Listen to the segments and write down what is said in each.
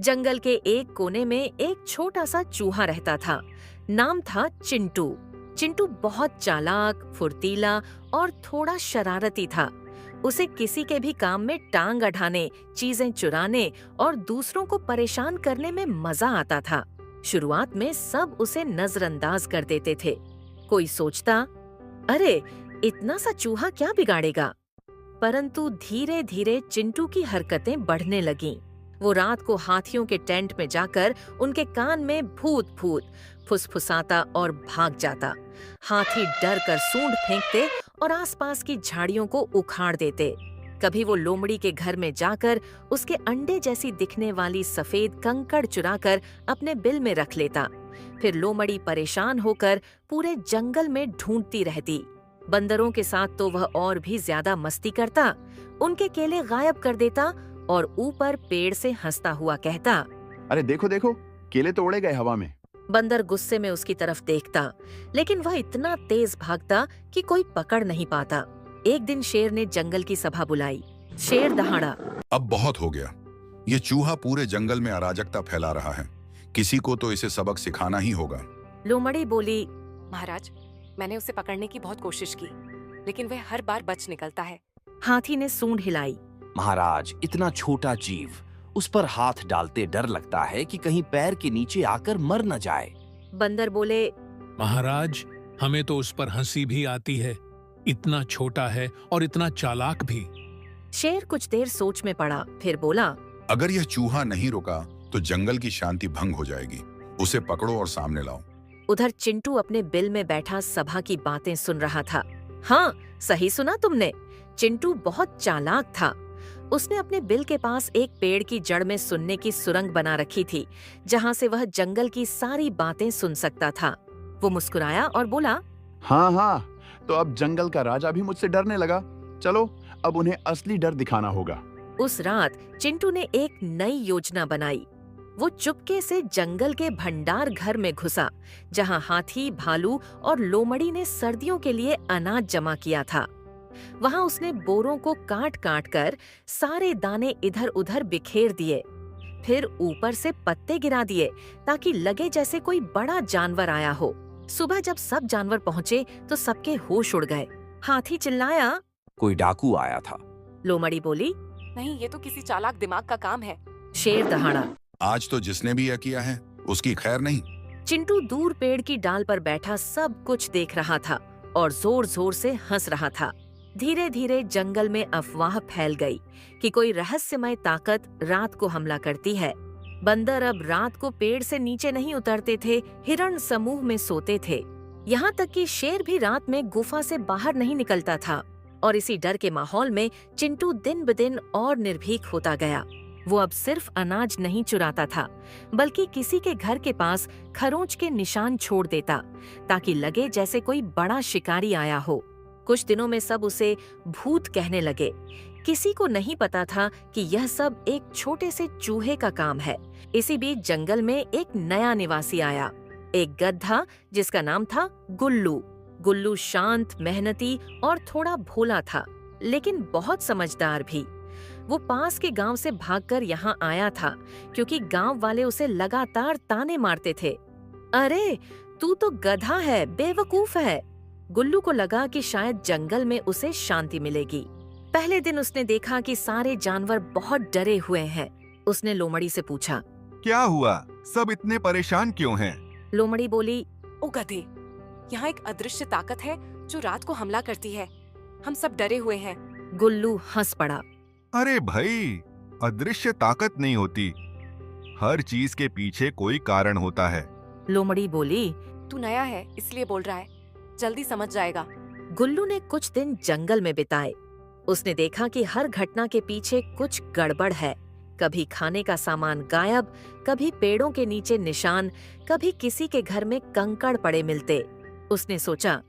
जंगल के एक कोने में एक छोटा सा चूहा रहता था। नाम था चिंटू। चिंटू बहुत चालाक, फुर्तीला और थोड़ा शरारती था। उसे किसी के भी काम में टांग अड़ाने, चीजें चुराने और दूसरों को परेशान करने में मजा आता था। शुरुआत में सब उसे नजरअंदाज कर देते थे। कोई सोचता, अरे इतना सा चूहा क्या बिगाड़ेगा। परंतु धीरे धीरे चिंटू की हरकतें बढ़ने लगीं। वो रात को हाथियों के टेंट में जाकर उनके कान में भूत भूत फुसफुसाता और भाग जाता। हाथी डर कर सूंड फेंकते और आसपास की झाड़ियों को उखाड़ देते। कभी वो लोमड़ी के घर में जाकर उसके अंडे जैसी दिखने वाली सफेद कंकड़ चुराकर अपने बिल में रख लेता। फिर लोमड़ी परेशान होकर पूरे जंगल में ढूंढती रहती। बंदरों के साथ तो वह और भी ज्यादा मस्ती करता, उनके केले गायब कर देता और ऊपर पेड़ से हंसता हुआ कहता, अरे देखो देखो, केले तो उड़े गए हवा में। बंदर गुस्से में उसकी तरफ देखता, लेकिन वह इतना तेज भागता कि कोई पकड़ नहीं पाता। एक दिन शेर ने जंगल की सभा बुलाई। शेर दहाड़ा, अब बहुत हो गया। ये चूहा पूरे जंगल में अराजकता फैला रहा है। किसी को तो इसे सबक सिखाना ही होगा। लोमड़ी बोली, महाराज, मैंने उसे पकड़ने की बहुत कोशिश की, लेकिन वह हर बार बच निकलता है। हाथी ने सूंड हिलाई। महाराज, इतना छोटा जीव, उस पर हाथ डालते डर लगता है कि कहीं पैर के नीचे आकर मर न जाए। बंदर बोले, महाराज, हमें तो उस पर हंसी भी आती है। इतना छोटा है और इतना चालाक भी। शेर कुछ देर सोच में पड़ा, फिर बोला, अगर यह चूहा नहीं रुका तो जंगल की शांति भंग हो जाएगी। उसे पकड़ो और सामने लाओ। उधर चिंटू अपने बिल में बैठा सभा की बातें सुन रहा था। हाँ, सही सुना तुमने। चिंटू बहुत चालाक था। उसने अपने बिल के पास एक पेड़ की जड़ में सुनने की सुरंग बना रखी थी, जहाँ से वह जंगल की सारी बातें सुन सकता था। वो मुस्कुराया और बोला, हाँ हाँ, तो अब जंगल का राजा भी मुझसे डरने लगा। चलो, अब उन्हें असली डर दिखाना होगा। उस रात चिंटू ने एक नई योजना बनाई। वो चुपके से जंगल के भंडार घर में घुसा, जहाँ हाथी, भालू और लोमड़ी ने सर्दियों के लिए अनाज जमा किया था। वहाँ उसने बोरों को काट काट कर सारे दाने इधर उधर बिखेर दिए। फिर ऊपर से पत्ते गिरा दिए ताकि लगे जैसे कोई बड़ा जानवर आया हो। सुबह जब सब जानवर पहुँचे तो सबके होश उड़ गए। हाथी चिल्लाया, कोई डाकू आया था। लोमड़ी बोली, नहीं, ये तो किसी चालाक दिमाग का काम है। शेर दहाड़ा, आज तो जिसने भी यह किया है उसकी खैर नहीं। चिंटू दूर पेड़ की डाल पर बैठा सब कुछ देख रहा था और जोर जोर से हंस रहा था। धीरे धीरे जंगल में अफवाह फैल गई कि कोई रहस्यमय ताकत रात को हमला करती है। बंदर अब रात को पेड़ से नीचे नहीं उतरते थे, हिरण समूह में सोते थे। यहाँ तक कि शेर भी रात में गुफा से बाहर नहीं निकलता था। और इसी डर के माहौल में चिंटू दिन ब दिन और निर्भीक होता गया। वो अब सिर्फ अनाज नहीं चुराता था, बल्कि किसी के घर के पास खरोंच के निशान छोड़ देता, ताकि लगे जैसे कोई बड़ा शिकारी आया हो। कुछ दिनों में सब उसे भूत कहने लगे। किसी को नहीं पता था कि यह सब एक छोटे से चूहे का काम है। इसी बीच जंगल में एक नया निवासी आया, एक गधा जिसका नाम था गुल्लू। गुल्लू शांत, मेहनती और थोड़ा भोला था, लेकिन बहुत समझदार भी। वो पास के गांव से भागकर यहाँ आया था, क्योंकि गांव वाले उसे लगातार ताने मारते थे। अरे तू तो गधा है, बेवकूफ है। गुल्लू को लगा कि शायद जंगल में उसे शांति मिलेगी। पहले दिन उसने देखा कि सारे जानवर बहुत डरे हुए हैं। उसने लोमड़ी से पूछा, क्या हुआ? सब इतने परेशान क्यों हैं? लोमड़ी बोली, ओ गधे, यहाँ एक अदृश्य ताकत है जो रात को हमला करती है। हम सब डरे हुए हैं। गुल्लू हंस पड़ा। अरे भाई, अदृश्य ताकत नहीं होती। हर चीज के पीछे कोई कारण होता है। लोमड़ी बोली, तू नया है इसलिए बोल रहा है, जल्दी समझ जाएगा। गुल्लू ने कुछ दिन जंगल में बिताए। उसने देखा कि हर घटना के पीछे कुछ गड़बड़ है। कभी खाने का सामान गायब, कभी पेड़ों के नीचे निशान, कभी किसी के घर में कंकड़ पड़े मिलते। उसने सोचा,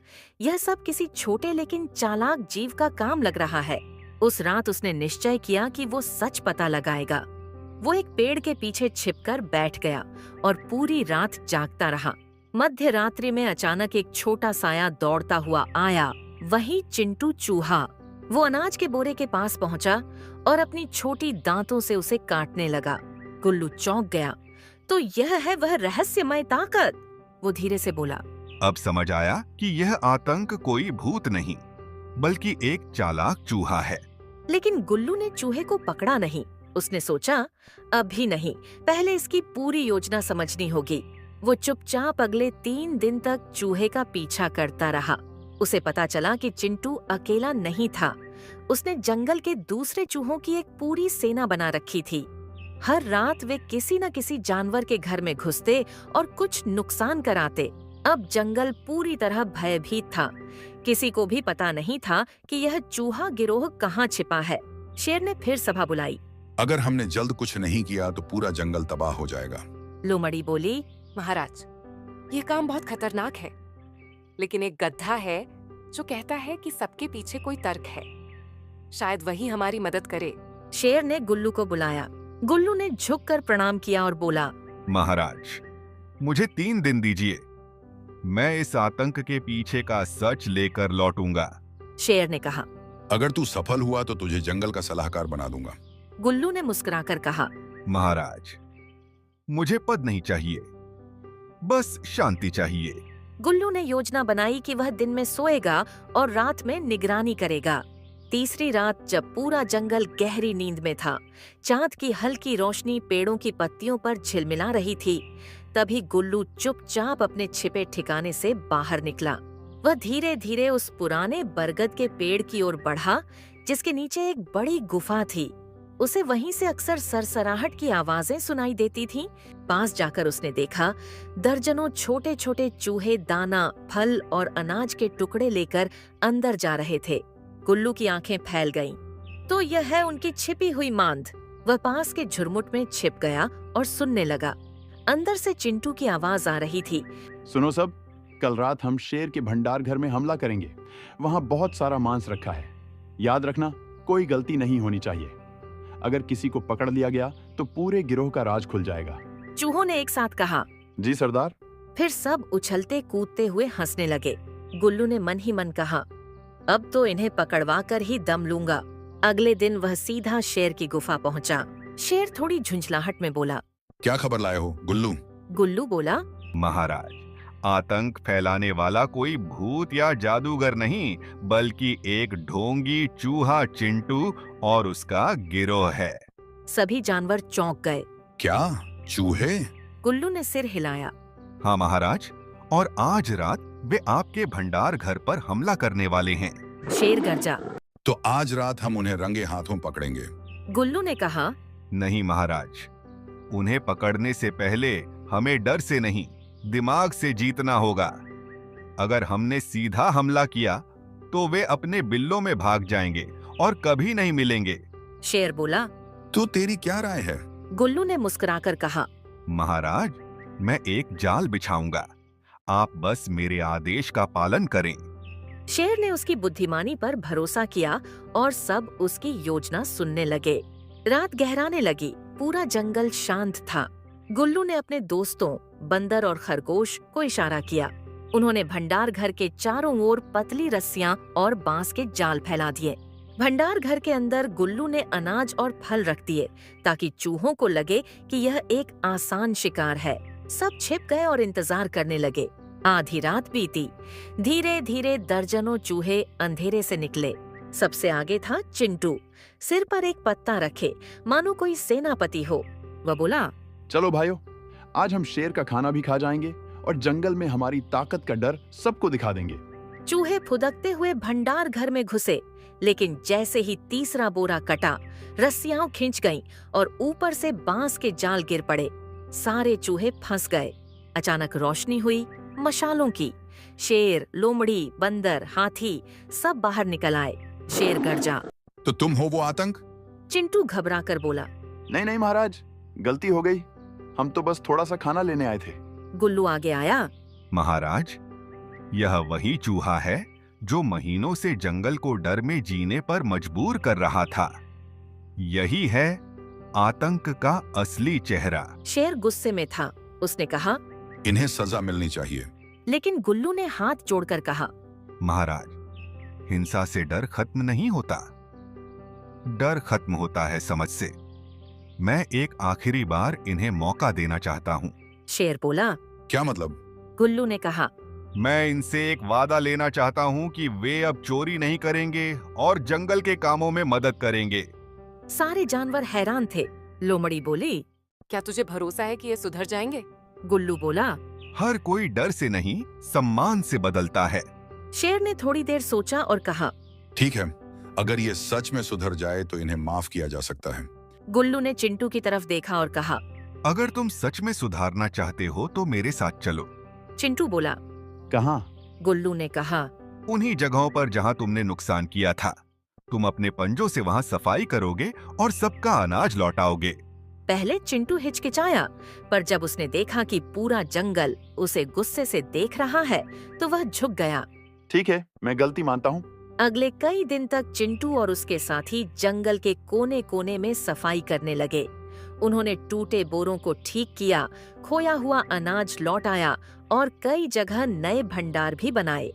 यह सब किसी छोटे लेकिन चालाक जीव का काम लग रहा है। उस रात उसने निश्चय किया कि वो सच पता लगाएगा। वो एक पेड़ के पीछे छिपकर बैठ गया और पूरी रात जागता रहा। मध्य रात्रि में अचानक एक छोटा साया दौड़ता हुआ आया, वही चिंटू चूहा। वो अनाज के बोरे के पास पहुंचा और अपनी छोटी दांतों से उसे काटने लगा। गुल्लू चौंक गया। तो यह है वह रहस्यमय ताकत, वो धीरे से बोला। अब समझ आया कि यह आतंक कोई भूत नहीं बल्कि एक चालाक चूहा है। लेकिन गुल्लू ने चूहे को पकड़ा नहीं। उसने सोचा, अभी नहीं, पहले इसकी पूरी योजना समझनी होगी। वो चुपचाप अगले 3 दिन तक चूहे का पीछा करता रहा। उसे पता चला कि चिंटू अकेला नहीं था। उसने जंगल के दूसरे चूहों की एक पूरी सेना बना रखी थी। हर रात वे किसी न किसी जानवर के घर में घुसते और कुछ नुकसान कराते। अब जंगल पूरी तरह भयभीत था। किसी को भी पता नहीं था कि यह चूहा गिरोह कहाँ छिपा है। शेर ने फिर सभा बुलाई। अगर हमने जल्द कुछ नहीं किया तो पूरा जंगल तबाह हो जाएगा। लोमड़ी बोली, महाराज, ये काम बहुत खतरनाक है, लेकिन एक गधा है जो कहता है कि सबके पीछे कोई तर्क है। शायद वही हमारी मदद करे। शेर ने गुल्लू को बुलाया। गुल्लू ने झुककर प्रणाम किया और बोला, महाराज, मुझे 3 दिन दीजिए, मैं इस आतंक के पीछे का सच लेकर लौटूंगा। शेर ने कहा। अगर तू सफल हुआ तो तुझे जंगल का सलाहकार बना दूंगा। गुल्लू ने मुस्कुराकर कहा, महाराज, मुझे पद नहीं चाहिए, बस शांति चाहिए। गुल्लू ने योजना बनाई कि वह दिन में सोएगा और रात में निगरानी करेगा। तीसरी रात जब पूरा जंगल गहरी नींद में था, चांद की हल्की रोशनी पेड़ों की पत्तियों पर झिलमिला रही थी, तभी गुल्लू चुपचाप अपने छिपे ठिकाने से बाहर निकला। वह धीरे धीरे उस पुराने बरगद के पेड़ की ओर बढ़ा जिसके नीचे एक बड़ी गुफा थी। उसे वहीं से अक्सर सरसराहट की आवाजें सुनाई देती थीं। पास जाकर उसने देखा, दर्जनों छोटे छोटे चूहे दाना, फल और अनाज के टुकड़े लेकर अंदर जा रहे थे। गुल्लू की आंखें फैल गईं। तो यह है उनकी छिपी हुई मांद। वह पास के झुरमुट में छिप गया और सुनने लगा। अंदर से चिंटू की आवाज आ रही थी। सुनो सब, कल रात हम शेर के भंडार घर में हमला करेंगे। वहाँ बहुत सारा मांस रखा है। याद रखना, कोई गलती नहीं होनी चाहिए। अगर किसी को पकड़ लिया गया तो पूरे गिरोह का राज खुल जाएगा। चूहों ने एक साथ कहा। जी सरदार। फिर सब उछलते कूदते हुए हंसने लगे। गुल्लू ने मन ही मन कहा, अब तो इन्हें पकड़वा कर ही दम लूंगा। अगले दिन वह सीधा शेर की गुफा पहुंचा। शेर थोड़ी झुंझलाहट में बोला, क्या खबर लाए हो गुल्लू? गुल्लू बोला, महाराज, आतंक फैलाने वाला कोई भूत या जादूगर नहीं बल्कि एक ढोंगी चूहा चिंटू और उसका गिरोह है। सभी जानवर चौंक गए। क्या चूहे? गुल्लू ने सिर हिलाया। हाँ महाराज, और आज रात वे आपके भंडार घर पर हमला करने वाले हैं। शेर गरजा। तो आज रात हम उन्हें रंगे हाथों पकड़ेंगे। गुल्लू ने कहा, नहीं महाराज, उन्हें पकड़ने से पहले हमें डर से नहीं, दिमाग से जीतना होगा। अगर हमने सीधा हमला किया तो वे अपने बिल्लों में भाग जाएंगे और कभी नहीं मिलेंगे। शेर बोला। तो तेरी क्या राय है? गुल्लू ने मुस्कुराकर कहा, महाराज, मैं एक जाल बिछाऊंगा, आप बस मेरे आदेश का पालन करें। शेर ने उसकी बुद्धिमानी पर भरोसा किया और सब उसकी योजना सुनने लगे। रात गहराने लगी। पूरा जंगल शांत था। गुल्लू ने अपने दोस्तों बंदर और खरगोश को इशारा किया। उन्होंने भंडार घर के चारों ओर पतली रस्सियां और बांस के जाल फैला दिए। भंडार घर के अंदर गुल्लू ने अनाज और फल रख दिए ताकि चूहों को लगे कि यह एक आसान शिकार है। सब छिप गए और इंतजार करने लगे। आधी रात बीती। धीरे धीरे दर्जनों चूहे अंधेरे से निकले। सबसे आगे था चिंटू, सिर पर एक पत्ता रखे, मानो कोई सेनापति हो। वह बोला, चलो भाइयों, आज हम शेर का खाना भी खा जाएंगे और जंगल में हमारी ताकत का डर सबको दिखा देंगे। चूहे फुदकते हुए भंडार घर में घुसे, लेकिन जैसे ही तीसरा बोरा कटा, रस्सियां खिंच गईं और ऊपर से बांस के जाल गिर पड़े। सारे चूहे फंस गए। अचानक रोशनी हुई, मशालों की। शेर, लोमड़ी, बंदर, हाथी सब बाहर निकल आए। शेर गरजा। तो तुम हो वो आतंक? चिंटू घबराकर बोला। नहीं नहीं महाराज, गलती हो गई। हम तो बस थोड़ा सा खाना लेने आए थे। गुल्लू आगे आया। महाराज, यह वही चूहा है जो महीनों से जंगल को डर में जीने पर मजबूर कर रहा था। यही है आतंक का असली चेहरा। शेर गुस्से में था। उसने कहा, इन्हें सजा मिलनी चाहिए। लेकिन गुल्लू ने हाथ जोड़कर कहा, महाराज, हिंसा से डर खत्म नहीं होता, डर खत्म होता है समझ से। मैं एक आखिरी बार इन्हें मौका देना चाहता हूँ। शेर बोला। क्या मतलब? गुल्लू ने कहा। मैं इनसे एक वादा लेना चाहता हूँ कि वे अब चोरी नहीं करेंगे और जंगल के कामों में मदद करेंगे। सारे जानवर हैरान थे। लोमड़ी बोली। क्या तुझे भरोसा है कि ये सुधर जाएंगे? गुल्लू बोला। हर कोई डर से नहीं, सम्मान से बदलता है। शेर ने थोड़ी देर सोचा और कहा। ठीक है, अगर ये सच में सुधर जाए तो इन्हें माफ किया जा सकता है। गुल्लू ने चिंटू की तरफ देखा और कहा। अगर तुम सच में सुधारना चाहते हो तो मेरे साथ चलो। चिंटू बोला। कहाँ? गुल्लू ने कहा। उन्हीं जगहों पर जहां तुमने नुकसान किया था। तुम अपने पंजों से वहां सफाई करोगे और सबका अनाज लौटाओगे। पहले चिंटू हिचकिचाया, पर जब उसने देखा कि पूरा जंगल उसे गुस्से से देख रहा है तो वह झुक गया। ठीक है, मैं गलती मानता हूँ। अगले कई दिन तक चिंटू और उसके साथी जंगल के कोने कोने में सफाई करने लगे। उन्होंने टूटे बोरों को ठीक किया, खोया हुआ अनाज लौटाया और कई जगह नए भंडार भी बनाए।